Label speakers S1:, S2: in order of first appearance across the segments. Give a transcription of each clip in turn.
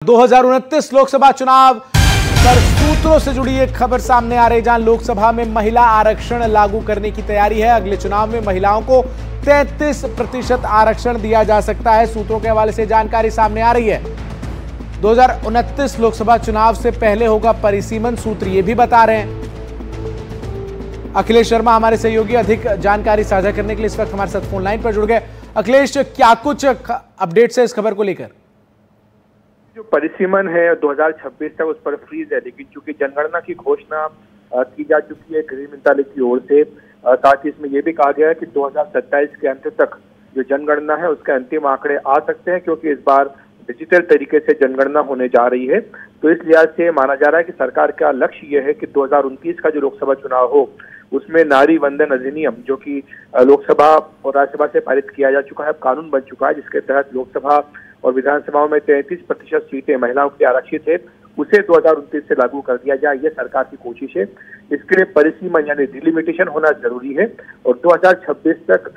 S1: 2029 लोकसभा चुनाव पर सूत्रों से जुड़ी एक खबर सामने आ रही, जहां लोकसभा में महिला आरक्षण लागू करने की तैयारी है। अगले चुनाव में महिलाओं को 33% आरक्षण दिया जा सकता है। सूत्रों के हवाले से जानकारी सामने आ रही है। 2029 लोकसभा चुनाव से पहले होगा परिसीमन, सूत्र ये भी बता रहे हैं। अखिलेश शर्मा हमारे सहयोगी अधिक जानकारी साझा करने के लिए इस वक्त हमारे साथ फोन लाइन पर जुड़ गए। अखिलेश, क्या कुछ अपडेट्स है इस खबर को लेकर?
S2: जो परिसीमन है 2026 तक, उस पर फ्रीज है, लेकिन चूंकि जनगणना की घोषणा की जा चुकी है गृह मंत्रालय की ओर से, साथ ही इसमें यह भी कहा गया है कि 2027 के अंत तक जो जनगणना है उसके अंतिम आंकड़े आ सकते हैं, क्योंकि इस बार डिजिटल तरीके से जनगणना होने जा रही है। तो इस लिहाज से माना जा रहा है कि सरकार का लक्ष्य यह है कि 2029 का जो लोकसभा चुनाव हो उसमें नारी वंदन अधिनियम, जो कि लोकसभा और राज्यसभा से पारित किया जा चुका है, अब कानून बन चुका है, जिसके तहत लोकसभा और विधानसभाओं में 33% सीटें महिलाओं के लिए आरक्षित है, उसे 2029 से लागू कर दिया जाए। ये सरकार की कोशिश है। इसके लिए परिसीमन यानी डिलिमिटेशन होना जरूरी है और 2026 तक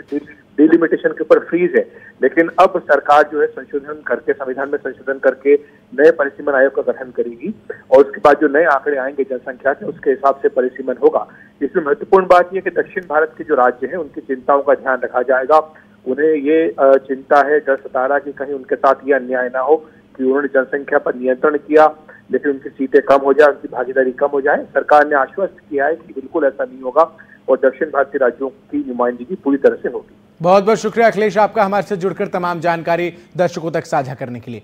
S2: डिलिमिटेशन के ऊपर फ्रीज है। लेकिन अब सरकार जो है संशोधन करके, संविधान में संशोधन करके नए परिसीमन आयोग का गठन करेगी और उसके बाद जो नए आंकड़े आएंगे जनसंख्या के, उसके हिसाब से परिसीमन होगा। इसमें महत्वपूर्ण बात यह कि दक्षिण भारत के जो राज्य हैं उनकी चिंताओं का ध्यान रखा जाएगा। उन्हें ये चिंता है, डर सता रहा कि कहीं उनके साथ यह अन्याय ना हो कि उन्होंने जनसंख्या पर नियंत्रण किया लेकिन उनकी सीटें कम हो जाए, उनकी भागीदारी कम हो जाए। सरकार ने आश्वस्त किया है कि बिल्कुल ऐसा नहीं होगा और दक्षिण भारतीय राज्यों की नुमाइंदगी पूरी तरह से होगी।
S1: बहुत बहुत शुक्रिया अखिलेश आपका, हमारे से जुड़कर तमाम जानकारी दर्शकों तक साझा करने के लिए।